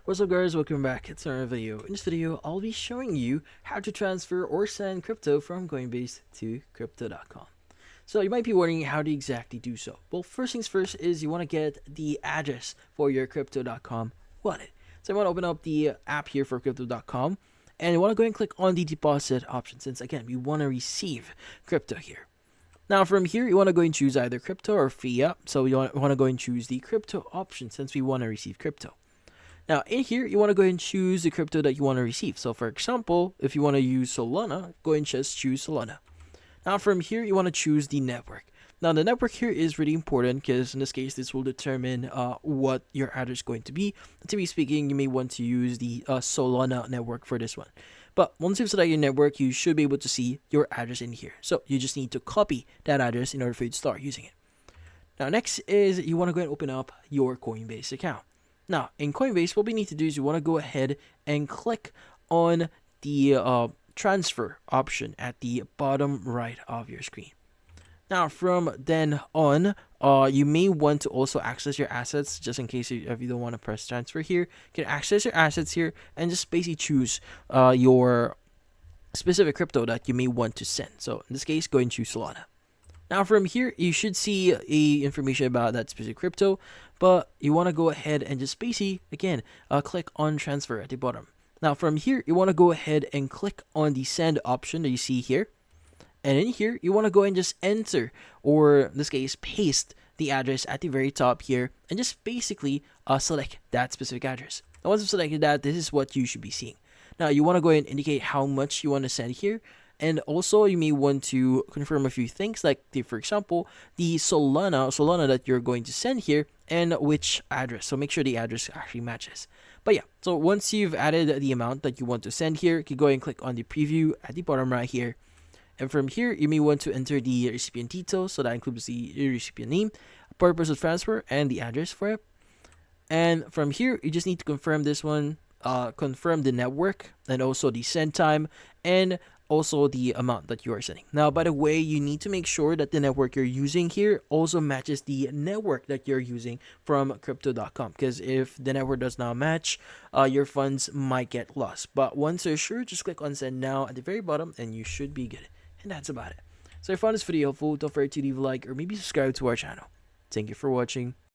What's up guys, welcome back. It's another video. In this video, I'll be showing you how to transfer or send crypto from Coinbase to crypto.com. So you might be wondering how to exactly do so. Well, first things first is you want to get the address for your crypto.com wallet. So you want to open up the app here for crypto.com and you want to go and click on the deposit option since again, we want to receive crypto here. Now from here, you want to go and choose either crypto or fiat. So you want to go and choose the crypto option since we want to receive crypto. Now in here, you want to go and choose the crypto that you want to receive. So for example, if you want to use Solana, go and just choose Solana. Now from here, you want to choose the network. Now the network here is really important because in this case, this will determine what your address is going to be. To be speaking, you may want to use the Solana network for this one. But once you've selected your network, you should be able to see your address in here. So you just need to copy that address in order for you to start using it. Now next is you want to go and open up your Coinbase account. Now, in Coinbase, what we need to do is you want to go ahead and click on the transfer option at the bottom right of your screen. Now, from then on, you may want to also access your assets just in case if you don't want to press transfer here. You can access your assets here and just basically choose your specific crypto that you may want to send. So in this case, go and choose Solana. Now from here, you should see information about that specific crypto, but you want to go ahead and just basically, again, click on transfer at the bottom. Now from here, you want to go ahead and click on the send option that you see here. And in here, you want to go and just enter, or in this case, paste the address at the very top here, and just basically select that specific address. Now once you've selected that, this is what you should be seeing. Now you want to go ahead and indicate how much you want to send here. And also, you may want to confirm a few things like, for example, the Solana that you're going to send here and which address. So make sure the address actually matches. But yeah, so once you've added the amount that you want to send here, you can go and click on the preview at the bottom right here. And from here, you may want to enter the recipient details. So that includes the recipient name, purpose of transfer, and the address for it. And from here, you just need to confirm this one, confirm the network, and also the send time, and also the amount that you are sending. Now, by the way, you need to make sure that the network you're using here also matches the network that you're using from crypto.com, because if the network does not match, your funds might get lost. But once you're sure, just click on send now at the very bottom and you should be good. And that's about it. So if you found this video helpful, don't forget to leave a like or maybe subscribe to our channel. Thank you for watching.